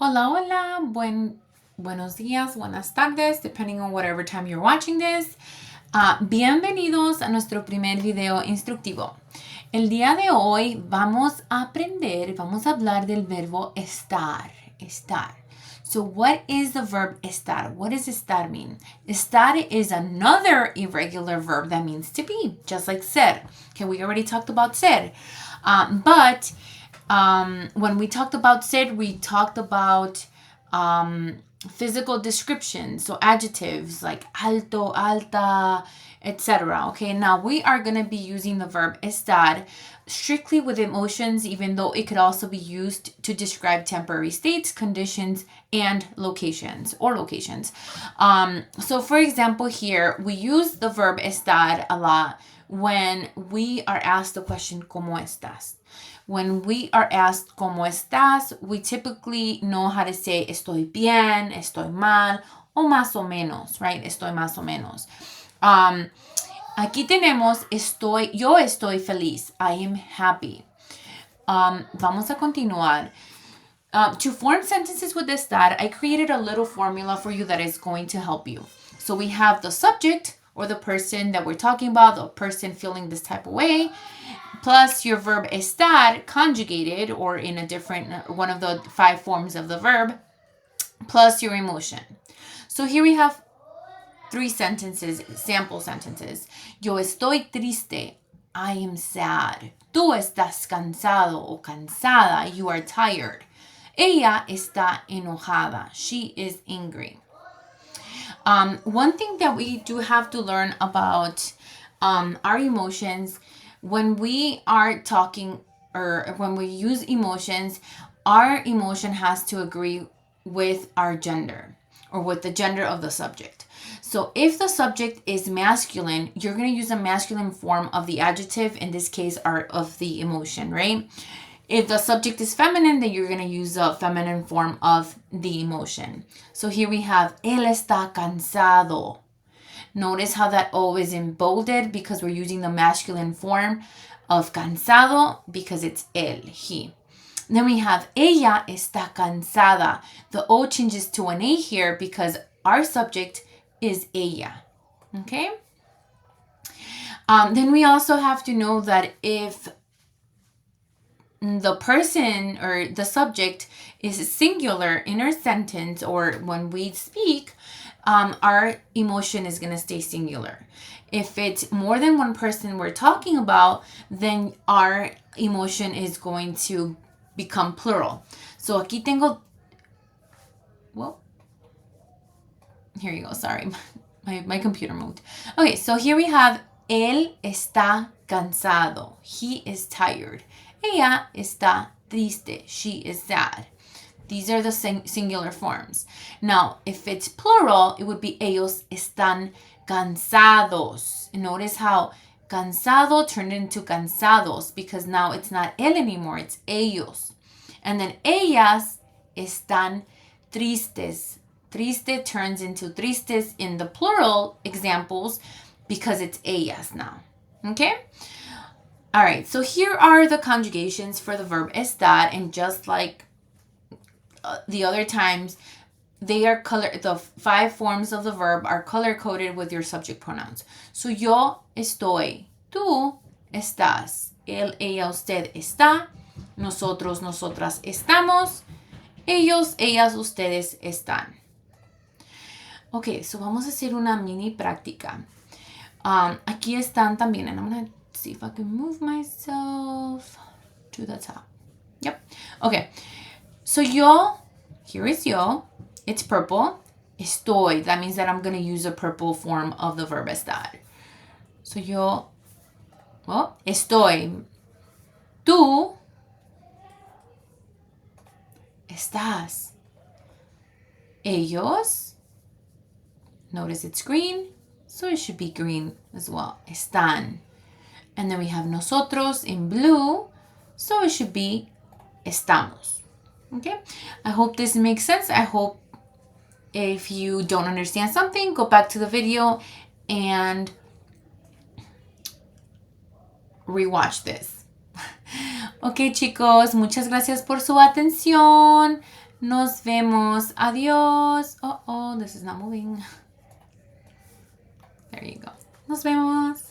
Hola, hola, buenos días, buenas tardes, depending on whatever time you're watching this. Bienvenidos a nuestro primer video instructivo. El día de hoy vamos a hablar del verbo estar. So what is the verb estar? What does estar mean? Estar is another irregular verb that means to be, just like ser. Okay, we already talked about ser. But when we talked about ser, we talked about physical descriptions, so adjectives like alto, alta, etc. Okay, now we are going to be using the verb estar strictly with emotions, even though it could also be used to describe temporary states, conditions, and locations. So for example, here we use the verb estar a lot when we are asked the question, ¿Cómo estás? When we are asked ¿Cómo estás?, we typically know how to say estoy bien, estoy mal, o más o menos, right? Estoy más o menos. Aquí tenemos yo estoy feliz. I am happy. Vamos a continuar. To form sentences with estar, I created a little formula for you that is going to help you. So we have the subject, or the person that we're talking about, the person feeling this type of way, plus your verb estar conjugated, or in a different one of the 5 forms of the verb, plus your emotion. So here we have 3 sentences, sample sentences. Yo estoy triste. I am sad. Tú estás cansado o cansada. You are tired. Ella está enojada. She is angry. One thing that we do have to learn about our emotions, when we are talking or when we use emotions, our emotion has to agree with our gender or with the gender of the subject. So if the subject is masculine, you're going to use a masculine form of the adjective, in this case, of the emotion, right? If the subject is feminine, then you're going to use a feminine form of the emotion. So here we have, él está cansado. Notice how that O is in bolded because we're using the masculine form of cansado because it's él, he. Then we have, ella está cansada. The O changes to an A here because our subject is ella. Okay? Then we also have to know that if the person or the subject is singular in our sentence or when we speak, our emotion is going to stay singular. If it's more than one person we're talking about, then our emotion is going to become plural. So aquí tengo, well, here you go, sorry, my computer moved. Okay, so here we have, él está cansado. He is tired. Ella está triste. She is sad. These are the singular forms. Now, if it's plural, it would be ellos están cansados. Notice how cansado turned into cansados because now it's not él anymore, it's ellos. And then ellas están tristes. Triste turns into tristes in the plural examples because it's ellas now. Okay? All right, so here are the conjugations for the verb estar, and just like the other times, they are the 5 forms of the verb are color coded with your subject pronouns. So yo estoy, tú estás, él, ella, usted está, nosotros, nosotras estamos, ellos, ellas, ustedes están. Ok, so vamos a hacer una mini práctica. Aquí están también, and I'm going to see if I can move myself to the top. Yep. Okay. So yo, here is yo. It's purple. Estoy. That means that I'm going to use a purple form of the verb estar. So yo, well, estoy. Tú estás. Ellos. Notice it's green, so it should be green as well. Están. And then we have nosotros in blue, so it should be estamos. Okay? I hope this makes sense. I hope if you don't understand something, go back to the video and rewatch this. Ok, chicos, muchas gracias por su atención. Nos vemos. Adiós. Oh, this is not moving. There you go. Nos vemos.